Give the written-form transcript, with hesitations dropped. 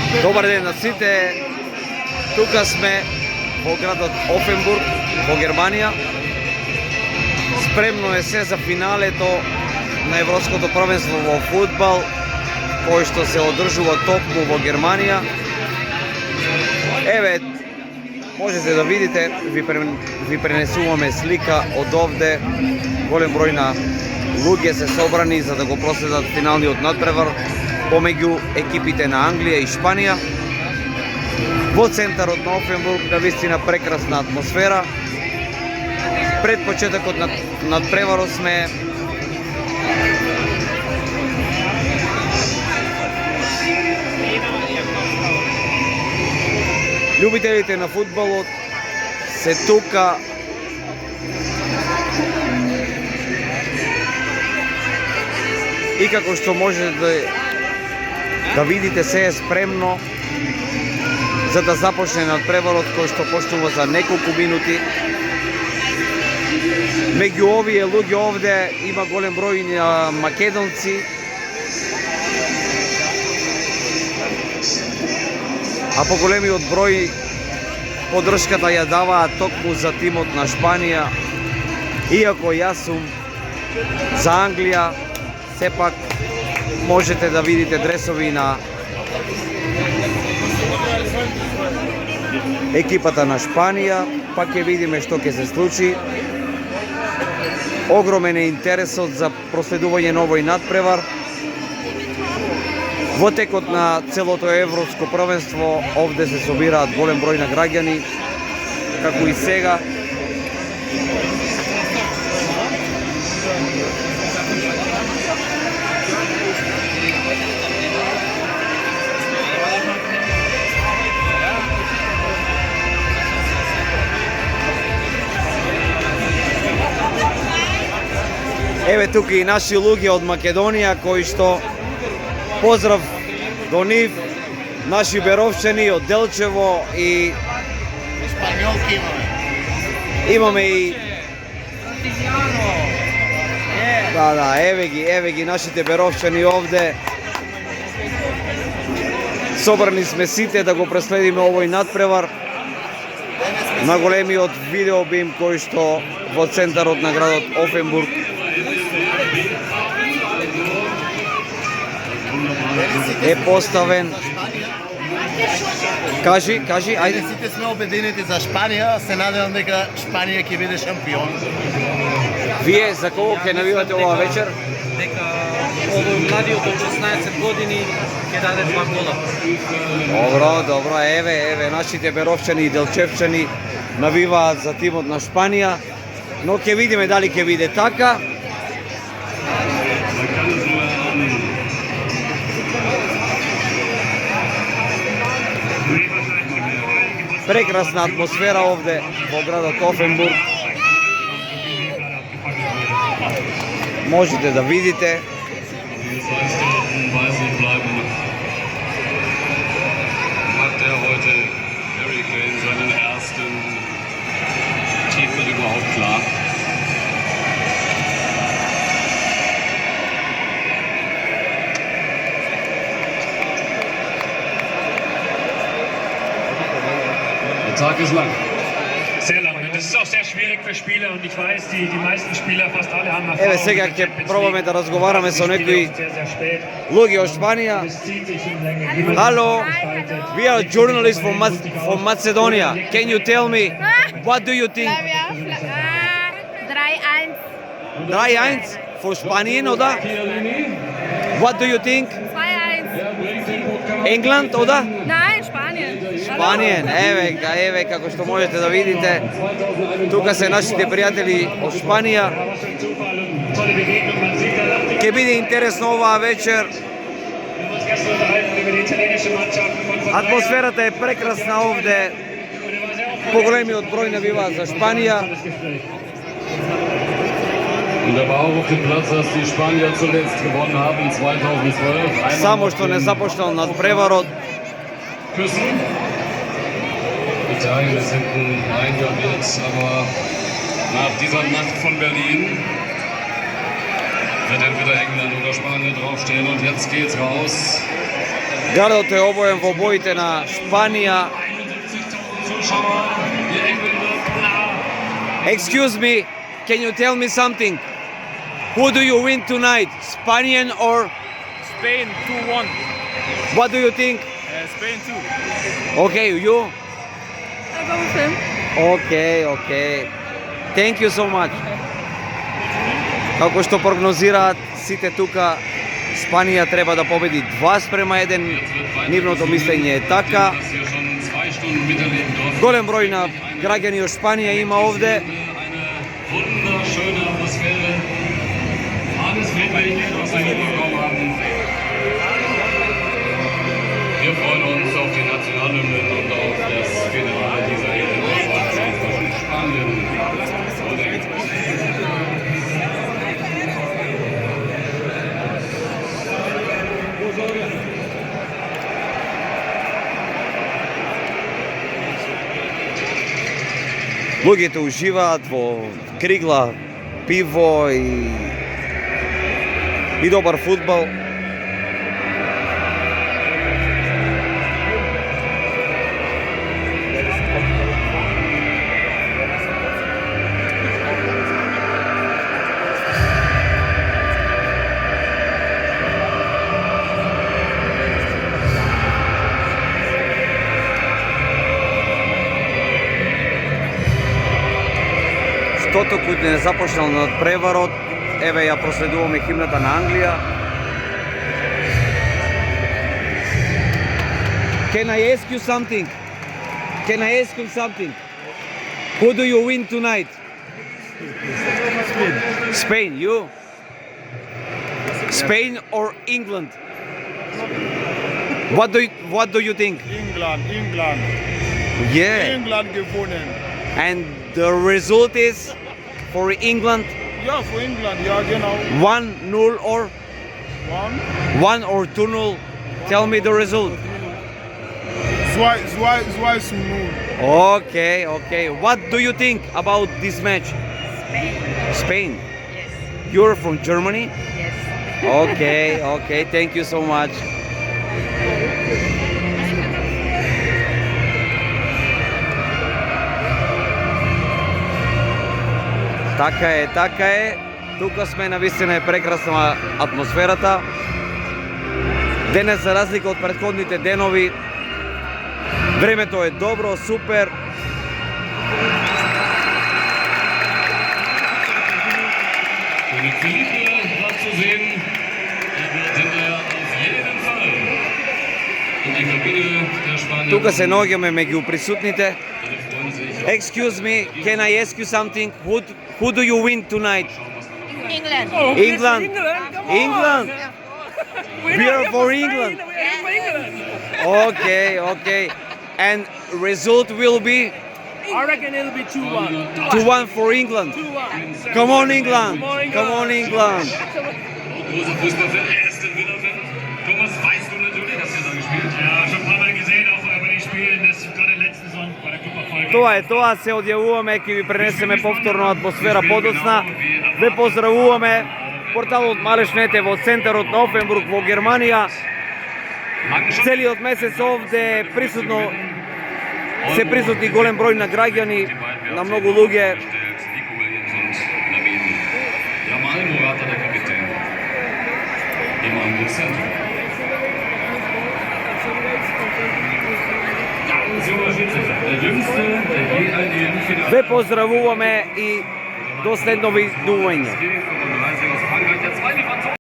Добар ден на сите. Тука сме во градот Офенбург, во Германија. Спремно е се за финалето на Европското првенство во фудбал, кој што се одржува токму во Германија. Еве, можете да видите, ви пренесуваме слика од овде. Голем број на луѓе се собрани за да го проследат финалниот надпревар помеѓу екипите на Англија и Шпанија. Во центарот на Офенбург, навистина прекрасна атмосфера. Пред почетокот на надпреварот сме љубителите на фудбалот се тука. И како што можете да видите, се е спремно за да започне надпреварот кој што почнува за неколку минути. Меѓу овие луѓе овде има голем број на македонци. А поголемиот број поддршката ја даваат токму за тимот на Шпанија. Иако јас сум за Англија, сепак можете да видите дресови на екипата на Шпанија, па ќе видиме што ќе се случи. Огромен е интересот за проследување на овој надпревар. Во текот на целото европско првенство овде се собираат голем број на граѓани, како и сега. Еве тука и наши луѓе од Македонија кои што поздрав до нив, наши беровчани од Делчево и Шпанјолки имаме и еве ги нашите беровчани овде. Собрани сме сите да го преследиме овој надпревар на големиот видеобим кој што во центарот на градот Офенбург е поставен. Кажи, ајде. Сите сме обединети за Шпанија, се надевам дека Шпанија ќе биде шампион. Вие за кого ќе навивате оваа вечер? Дека овој младиот од 16 години ќе даде 2 гола. Добро, еве нашите беровчани и делчевчани навиваат за тимот на Шпанија, но ќе видиме дали ќе биде така. Прекрасна атмосфера овде во градот Офенбург. Можете да видите. Der Tag ist lang. Sehr lang. Und das ist auch sehr schwierig für Spieler. Und ich weiß, die meisten Spieler, fast alle haben Erfahrung. Еве сега ќе пробаме да разговараме со некои луѓе од Шпанија. Hello, we are journalists from Macedonia. Can you tell me what do you think? 3-1. 3-1 for Spanien, oder? What do you think? 2-1. England, oder? Nein, Spanien. Шпанија, еве како што можете да видите, тука се нашите пријатели од Шпанија. Ќе биде интересно оваа вечер. Атмосферата е прекрасна овде. Поголемиот број навиваат за Шпанија. Und da war auch auf dem Platz, dass die Spanier zuletzt gewonnen haben 2012. Само што не започнал надпреварот. Italien ist hinten eingraviert, aber nach dieser Nacht von Berlin wird entweder England oder Spanien draufstehen und jetzt geht's raus. Gardo, te obojem vobojite na Španija. Zuschauer, die Engländer, klar. Excuse me, can you tell me something? Who do you win tonight, Spanian or Spain 2-1. what do you think? Spain 2. Okay, you? I go with him. Okay. Thank you so much. Како што прогнозираат сите тука, Шпанија треба да победи 2:1. Нивното мислење е така. Голем број на граѓани од Шпанија има овде. Wunderschöne Atmosphäre. Alles friedlich, was wir hinbekommen haben. Wir freuen uns auf die Nationalhymnen und auf das Finale dieser Europameisterschaft zwischen Spanien und England. Луѓето уживаат во кригла, пиво и добар фудбал. Штото кој не започнал над преварот, еве ја проследуваме химната на Англија. Can I ask you something? Who do you win tonight? Spain, you? Spain or England? What do you think? England Yeah. gewonnen. And the result is for England Ja, für England, ja genau. 1-0 or 1 or 2-0. Tell me the result. 2-0. Okay. What do you think about this match? Spain. Yes. You're from Germany? Yes. Okay. Thank you so much. Така е. Тука сме, навистина е прекрасна атмосферата. Денес, за разлика од претходните денови, времето е добро, супер. König Felipe war zu sehen. Er wird hinterher auf jeden Fall in die Kabine der Spanier. Тука се наоѓаме меѓу присутните. Alle freuen sich. Excuse me, can I ask you something? Who do you win tonight? England. England. England. We are for England. Okay. And result will be I reckon it'll be 2-1. 2-1 for England. 2-1. Come on, England. Großer Fußballfan, er ist ein Winnerfan. Thomas, weißt du natürlich, hast du ja da gespielt? Ja, schon ein paar Mal gesehen, auch bei den Spielen, das gerade letzte Saison bei der Copa Folge. Тоа е тоа, се одјавуваме, ќе ви пренесеме повторно атмосфера подоцна. Ве поздравуваме. Порталот Малешнет е во центарот на Офенбург во Германија. Целиот месец овде се присутни голем број на граѓани, на многу луѓе. Nico Williams und Navin. Jamal Morata, der Kapitän. Immer im Zentrum. Ganz junger Schiedsrichter. Der jüngste, der je ein EM-Finale. Ве поздравуваме и до следно видување. Aus Frankreich, der zweite Franzose.